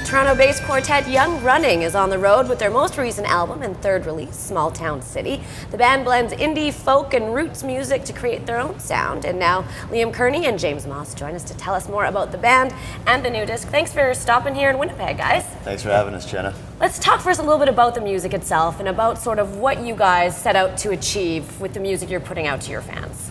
Toronto-based quartet Young Running is on the road with their most recent album and third release, Small Town City. The band blends indie, folk, and roots music to create their own sound. And now Liam Kearney and James Moss join us to tell us more about the band and the new disc. Thanks for stopping here in Winnipeg, guys. Thanks for having us, Jenna. Let's talk first a little bit about the music itself and about sort of what you guys set out to achieve with the music you're putting out to your fans.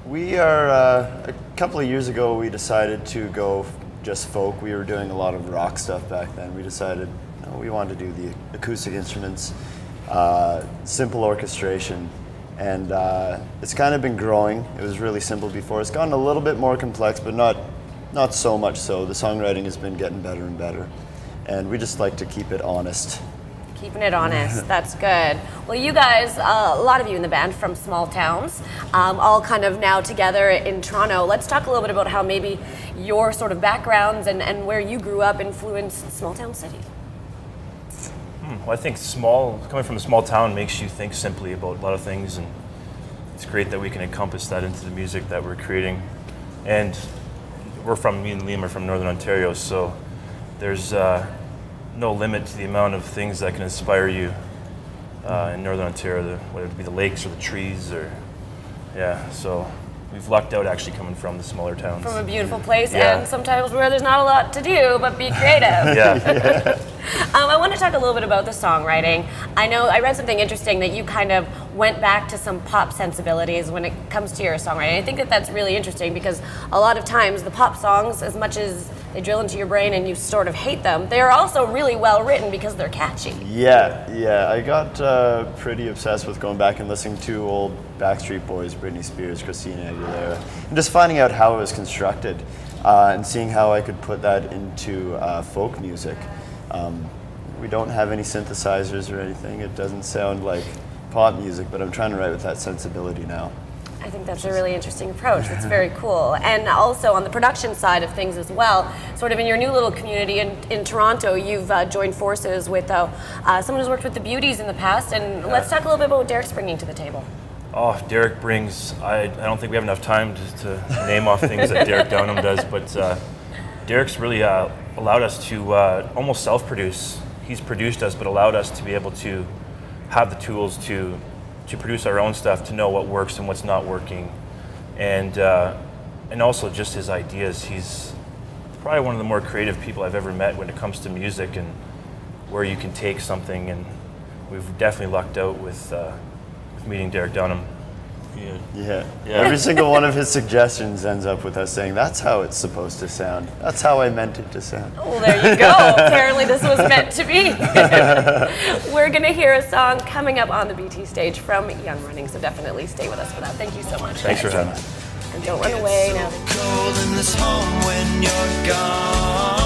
We are, a couple of years ago, we decided to go just folk. We were doing a lot of rock stuff back then. We decided we wanted to do the acoustic instruments, simple orchestration, and it's kind of been growing. It was really simple before. It's gotten a little bit more complex, but not so much so. The songwriting has been getting better and better, and we just like to keep it honest. Keeping it honest, that's good. Well, you guys, a lot of you in the band from small towns, all kind of now together in Toronto. Let's talk a little bit about how maybe your sort of backgrounds and where you grew up influenced Small Town City. Well, I think coming from a small town makes you think simply about a lot of things, and it's great that we can encompass that into the music that we're creating. And me and Liam are from Northern Ontario, so there's no limit to the amount of things that can inspire you in Northern Ontario, whether it be the lakes or the trees, so we've lucked out actually coming from the smaller towns. From a beautiful place, and sometimes where there's not a lot to do, but be creative. I want to talk a little bit about the songwriting. I read something interesting that you kind of went back to some pop sensibilities when it comes to your songwriting. I think that that's really interesting because a lot of times the pop songs, as much as they drill into your brain and you sort of hate them, they're also really well written because they're catchy. Yeah. I got pretty obsessed with going back and listening to old Backstreet Boys, Britney Spears, Christina Aguilera, and just finding out how it was constructed and seeing how I could put that into folk music. We don't have any synthesizers or anything. It doesn't sound like pop music, but I'm trying to write with that sensibility now. I think that's a really interesting approach. That's very cool. And also on the production side of things as well, sort of in your new little community in Toronto, you've joined forces with someone who's worked with the Beauties in the past. And let's talk a little bit about what Derek's bringing to the table. Oh, Derek brings, I don't think we have enough time to name off things that Derek Dunham does, but Derek's really allowed us to almost self-produce. He's produced us, but allowed us to be able to have the tools to produce our own stuff, to know what works and what's not working, and also just his ideas. He's probably one of the more creative people I've ever met when it comes to music and where you can take something, and we've definitely lucked out with meeting Derek Dunham. Yeah. Every single one of his suggestions ends up with us saying, that's how it's supposed to sound. That's how I meant it to sound. Well, there you go. Apparently this was meant to be. We're going to hear a song coming up on the BT stage from Young Running, so definitely stay with us for that. Thank you so much. Thanks for having us. And don't run away now. Cold in this home when you're gone.